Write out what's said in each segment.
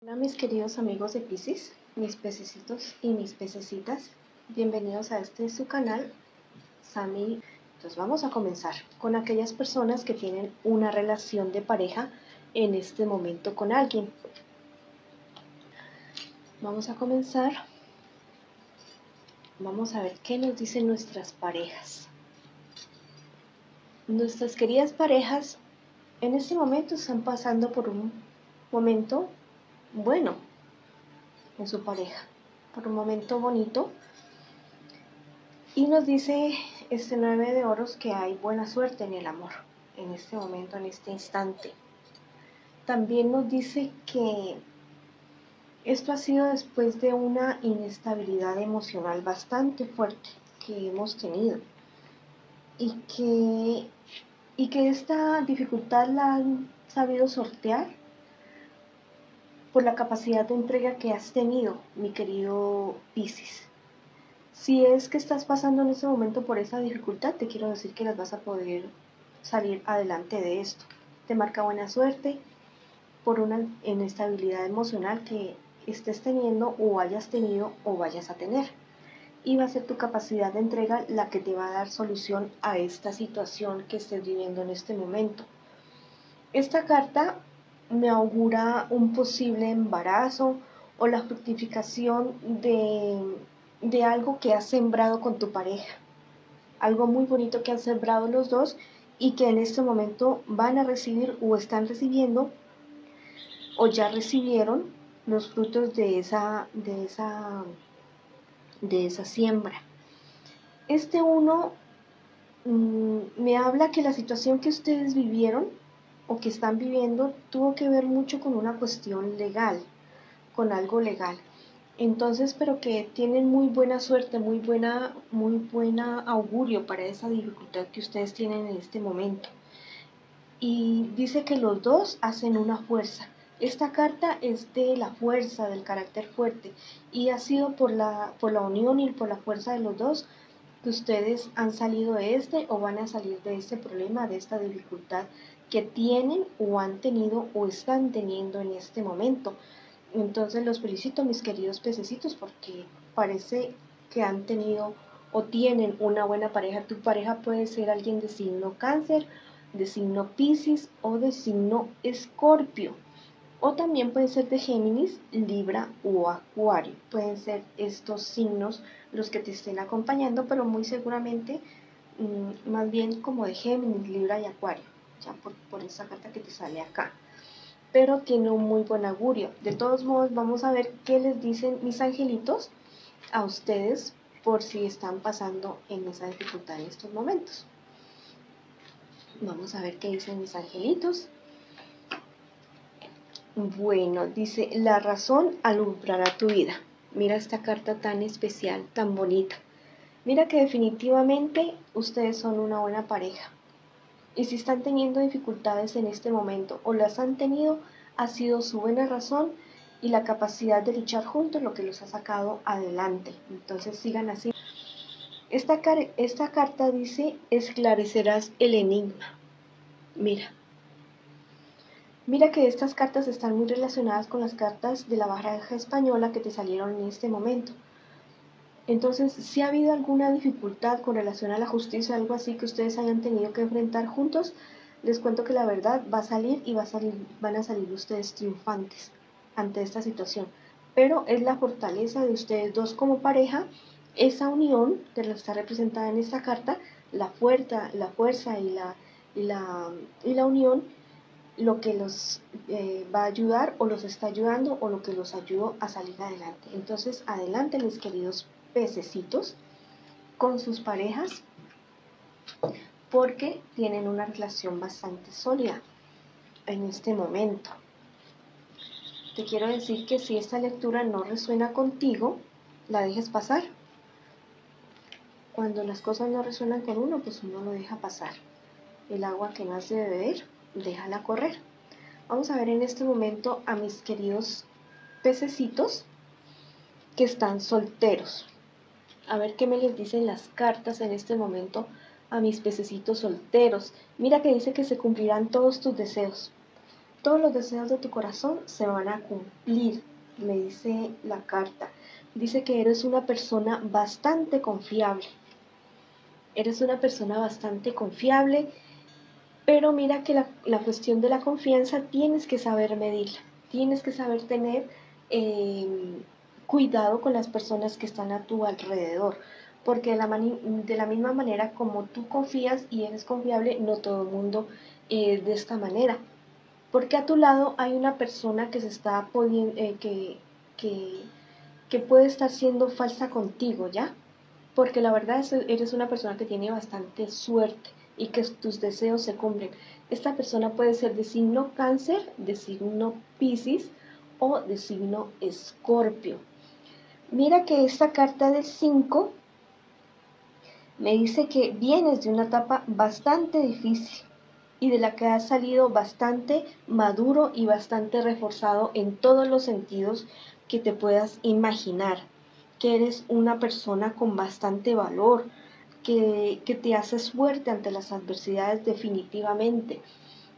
Hola mis queridos amigos de Piscis, mis pececitos y mis pececitas, bienvenidos a su canal, Sami. Entonces vamos a comenzar con aquellas personas que tienen una relación de pareja en este momento con alguien. Vamos a comenzar, vamos a ver qué nos dicen nuestras parejas. Nuestras queridas parejas en este momento están pasando por un momento bueno en su pareja, por un momento bonito. Y nos dice este 9 de oros que hay buena suerte en el amor, en este momento, en este instante. También nos dice que esto ha sido después de una inestabilidad emocional bastante fuerte que hemos tenido. Y que esta dificultad la han sabido sortear por la capacidad de entrega que has tenido, mi querido Piscis. Si es que estás pasando en este momento por esa dificultad, te quiero decir que las vas a poder salir adelante de esto. Te marca buena suerte por una inestabilidad emocional que estés teniendo o hayas tenido o vayas a tener. Y va a ser tu capacidad de entrega la que te va a dar solución a esta situación que estés viviendo en este momento. Esta carta me augura un posible embarazo o la fructificación de algo que has sembrado con tu pareja, algo muy bonito que han sembrado los dos y que en este momento van a recibir o están recibiendo o ya recibieron los frutos de esa siembra. Este uno me habla que la situación que ustedes vivieron o que están viviendo tuvo que ver mucho con una cuestión legal, con algo legal. Entonces, pero que tienen muy buena suerte, muy buena augurio para esa dificultad que ustedes tienen en este momento. Y dice que los dos hacen una fuerza. Esta carta es de la fuerza, del carácter fuerte, y ha sido por la unión y por la fuerza de los dos que ustedes han salido de o van a salir de este problema, de esta dificultad que tienen o han tenido o están teniendo en este momento. Entonces los felicito, mis queridos pececitos, porque parece que han tenido o tienen una buena pareja. Tu pareja puede ser alguien de signo Cáncer, de signo Piscis o de signo Escorpio. O también puede ser de Géminis, Libra o Acuario. Pueden ser estos signos los que te estén acompañando, pero muy seguramente más bien como de Géminis, Libra y Acuario, ya por esta carta que te sale acá. Pero tiene un muy buen augurio. De todos modos, vamos a ver qué les dicen mis angelitos a ustedes por si están pasando en esa dificultad en estos momentos. Vamos a ver qué dicen mis angelitos. Bueno, dice, la razón alumbrará tu vida. Mira esta carta tan especial, tan bonita. Mira que definitivamente ustedes son una buena pareja. Y si están teniendo dificultades en este momento o las han tenido, ha sido su buena razón y la capacidad de luchar juntos lo que los ha sacado adelante. Entonces sigan así. Esta carta dice, esclarecerás el enigma. Mira que estas cartas están muy relacionadas con las cartas de la baraja española que te salieron en este momento. Entonces, si ha habido alguna dificultad con relación a la justicia, algo así que ustedes hayan tenido que enfrentar juntos, les cuento que la verdad va a salir y van a salir ustedes triunfantes ante esta situación. Pero es la fortaleza de ustedes dos como pareja, esa unión que está representada en esta carta, la fuerza y la unión, lo que los va a ayudar o los está ayudando o lo que los ayudó a salir adelante. Entonces, adelante mis queridos pececitos con sus parejas porque tienen una relación bastante sólida en este momento. Te quiero decir que si esta lectura no resuena contigo, la dejes pasar. Cuando las cosas no resuenan con uno, pues uno lo deja pasar. El agua que no has de beber, déjala correr. Vamos a ver en este momento a mis queridos pececitos que están solteros. A ver qué me les dicen las cartas en este momento a mis pececitos solteros. Mira que dice que se cumplirán todos tus deseos. todos los deseos de tu corazón se van a cumplir, me dice la carta. Dice que eres una persona bastante confiable. Eres una persona bastante confiable, pero mira que la cuestión de la confianza tienes que saber medirla. Tienes que saber tener cuidado con las personas que están a tu alrededor. Porque de la misma manera como tú confías y eres confiable, no todo el mundo es de esta manera. Porque a tu lado hay una persona que se está que puede estar siendo falsa contigo, ¿ya? Porque la verdad es que eres una persona que tiene bastante suerte y que tus deseos se cumplen. Esta persona puede ser de signo Cáncer, de signo Piscis o de signo Escorpio. Mira que esta carta del 5 me dice que vienes de una etapa bastante difícil y de la que has salido bastante maduro y bastante reforzado en todos los sentidos que te puedas imaginar, que eres una persona con bastante valor, que te haces fuerte ante las adversidades definitivamente.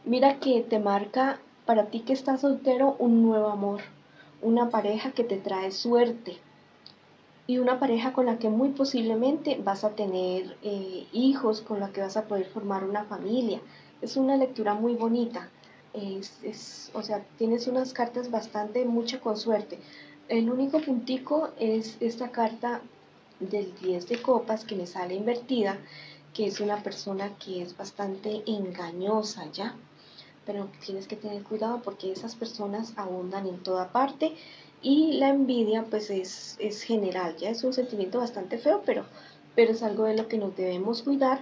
Mira que te marca para ti que estás soltero un nuevo amor, una pareja que te trae suerte, y una pareja con la que muy posiblemente vas a tener hijos, con la que vas a poder formar una familia. Es una lectura muy bonita. O sea, tienes unas cartas bastante, mucha con suerte. El único puntico es esta carta del 10 de copas que me sale invertida, que es una persona que es bastante engañosa, ¿ya? Pero tienes que tener cuidado porque esas personas abundan en toda parte y la envidia pues es general, ya es un sentimiento bastante feo, pero es algo de lo que nos debemos cuidar,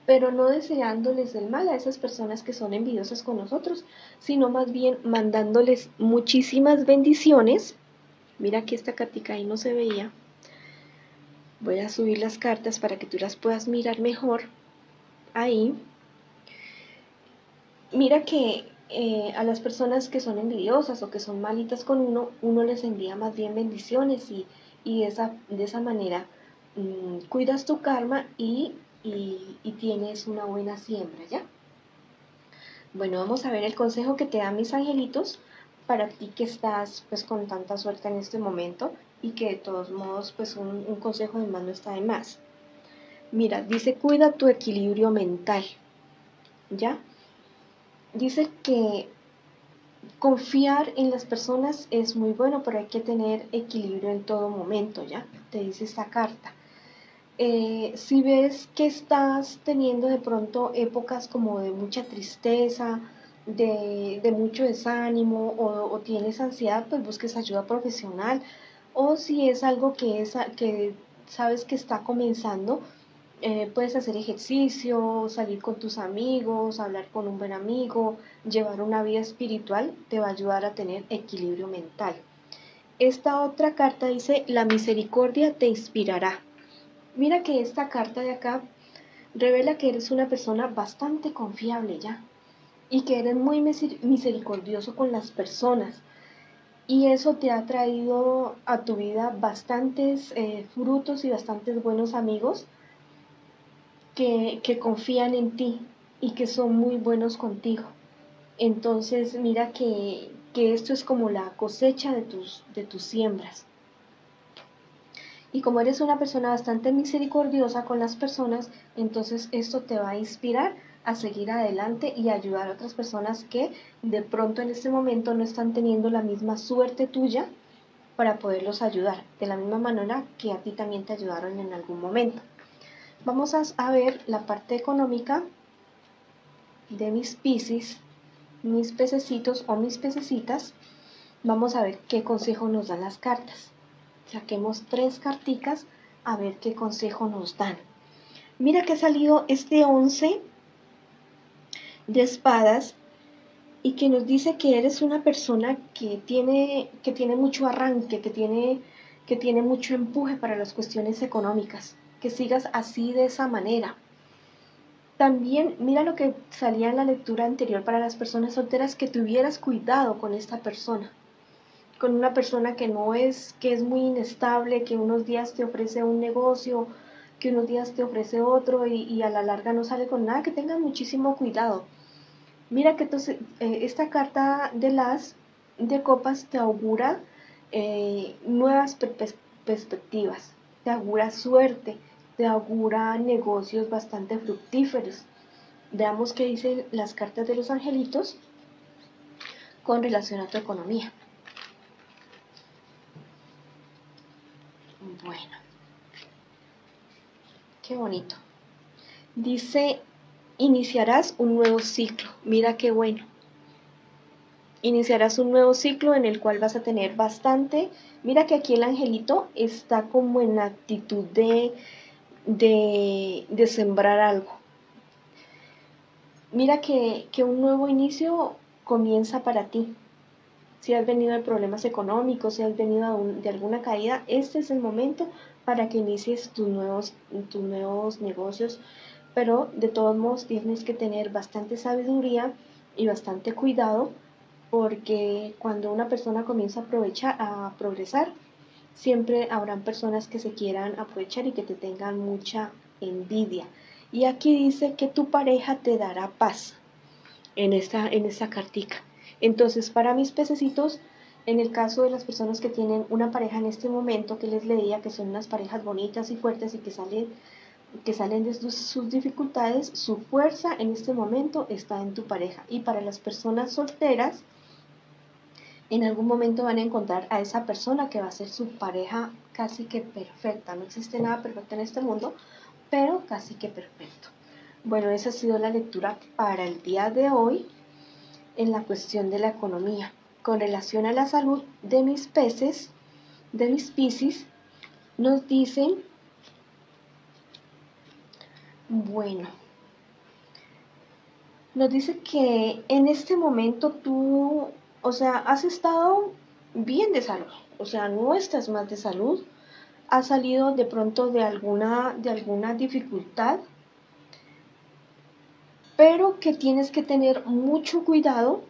pero no deseándoles el mal a esas personas que son envidiosas con nosotros, sino más bien mandándoles muchísimas bendiciones. Mira que esta cartica ahí no se veía. Voy a subir las cartas para que tú las puedas mirar mejor. Ahí. Mira que a las personas que son envidiosas o que son malitas con uno les envía más bien bendiciones y de esa manera cuidas tu karma y tienes una buena siembra, ¿ya? Bueno, vamos a ver el consejo que te dan mis angelitos para ti que estás pues con tanta suerte en este momento y que de todos modos pues un consejo de más no está de más. Mira, dice cuida tu equilibrio mental, ¿ya? Dice que confiar en las personas es muy bueno, pero hay que tener equilibrio en todo momento, ¿ya? Te dice esta carta. Si ves que estás teniendo de pronto épocas como de mucha tristeza, de mucho desánimo o tienes ansiedad, pues busques ayuda profesional. O si es algo que sabes que está comenzando, puedes hacer ejercicio, salir con tus amigos, hablar con un buen amigo, llevar una vida espiritual, te va a ayudar a tener equilibrio mental. Esta otra carta dice, la misericordia te inspirará. Mira que esta carta de acá revela que eres una persona bastante confiable ya y que eres muy misericordioso con las personas. Y eso te ha traído a tu vida bastantes frutos y bastantes buenos amigos que confían en ti y que son muy buenos contigo. Entonces mira que esto es como la cosecha de tus siembras. Y como eres una persona bastante misericordiosa con las personas, entonces esto te va a inspirar a seguir adelante y a ayudar a otras personas que de pronto en este momento no están teniendo la misma suerte tuya para poderlos ayudar, de la misma manera que a ti también te ayudaron en algún momento. Vamos a ver la parte económica de mis Piscis, mis pececitos o mis pececitas. Vamos a ver qué consejo nos dan las cartas. Saquemos 3 carticas a ver qué consejo nos dan. Mira que ha salido este 11 de espadas y que nos dice que eres una persona que tiene mucho arranque, que tiene mucho empuje para las cuestiones económicas, que sigas así de esa manera. También mira lo que salía en la lectura anterior para las personas solteras, que tuvieras cuidado con esta persona, con una persona que es muy inestable, que unos días te ofrece un negocio, que unos días te ofrece otro y a la larga no sale con nada, que tengas muchísimo cuidado. Mira que entonces, esta carta de las de copas te augura nuevas perspectivas, te augura suerte, te augura negocios bastante fructíferos. Veamos qué dicen las cartas de los angelitos con relación a tu economía. Bueno, qué bonito. Dice, iniciarás un nuevo ciclo. Mira qué bueno. Iniciarás un nuevo ciclo en el cual vas a tener bastante. Mira que aquí el angelito está como en la actitud de sembrar algo. Mira que un nuevo inicio comienza para ti. Si has venido de problemas económicos, si has venido de alguna caída, este es el momento para que inicies tus nuevos negocios. Pero de todos modos tienes que tener bastante sabiduría y bastante cuidado, porque cuando una persona comienza a progresar, siempre habrán personas que se quieran aprovechar y que te tengan mucha envidia. Y aquí dice que tu pareja te dará paz en esta cartica. Entonces, para mis pececitos, en el caso de las personas que tienen una pareja en este momento, que les leía que son unas parejas bonitas y fuertes y que salen de sus dificultades, su fuerza en este momento está en tu pareja. Y para las personas solteras, en algún momento van a encontrar a esa persona que va a ser su pareja casi que perfecta. No existe nada perfecto en este mundo, pero casi que perfecto. Bueno, esa ha sido la lectura para el día de hoy en la cuestión de la economía. Con relación a la salud de mis peces, de mis piscis, nos dicen, bueno, nos dice que en este momento tú, o sea, has estado bien de salud, o sea, no estás mal de salud, has salido de pronto de alguna dificultad, pero que tienes que tener mucho cuidado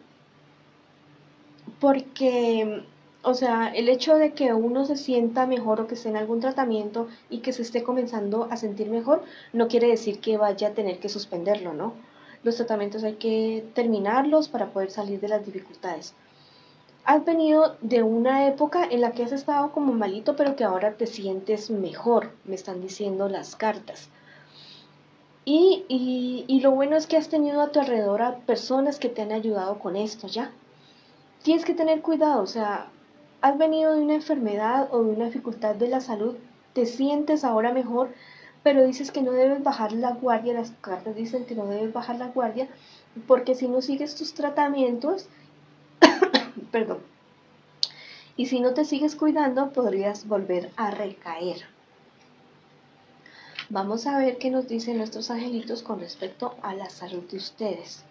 porque, o sea, el hecho de que uno se sienta mejor o que esté en algún tratamiento y que se esté comenzando a sentir mejor, no quiere decir que vaya a tener que suspenderlo, ¿no? Los tratamientos hay que terminarlos para poder salir de las dificultades. Has venido de una época en la que has estado como malito, pero que ahora te sientes mejor, me están diciendo las cartas. Y lo bueno es que has tenido a tu alrededor a personas que te han ayudado con esto, ¿ya? Tienes que tener cuidado, o sea, has venido de una enfermedad o de una dificultad de la salud, te sientes ahora mejor, pero dices que no debes bajar la guardia, las cartas dicen que no debes bajar la guardia, porque si no sigues tus tratamientos, perdón, y si no te sigues cuidando, podrías volver a recaer. Vamos a ver qué nos dicen nuestros angelitos con respecto a la salud de ustedes.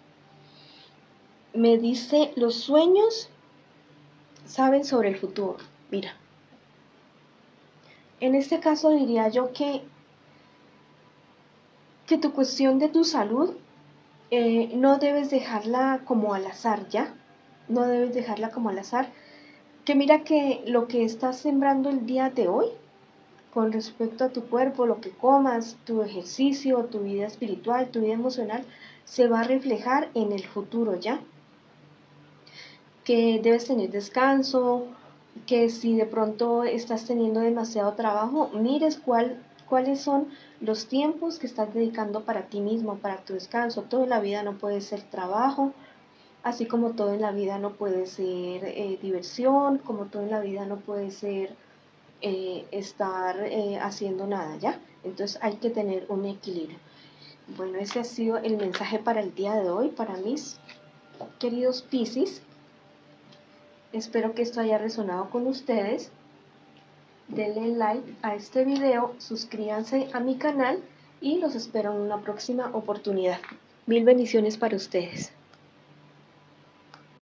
Me dice, los sueños saben sobre el futuro. Mira, en este caso diría yo que tu cuestión de tu salud no debes dejarla como al azar, ¿ya? No debes dejarla como al azar. Que mira que lo que estás sembrando el día de hoy, con respecto a tu cuerpo, lo que comas, tu ejercicio, tu vida espiritual, tu vida emocional, se va a reflejar en el futuro, ¿ya? Que debes tener descanso, que si de pronto estás teniendo demasiado trabajo, mires cuáles son los tiempos que estás dedicando para ti mismo, para tu descanso. Todo en la vida no puede ser trabajo, así como todo en la vida no puede ser diversión, como todo en la vida no puede ser estar haciendo nada, ¿ya? Entonces hay que tener un equilibrio. Bueno, ese ha sido el mensaje para el día de hoy, para mis queridos Piscis. Espero que esto haya resonado con ustedes. Denle like a este video, suscríbanse a mi canal y los espero en una próxima oportunidad. Mil bendiciones para ustedes.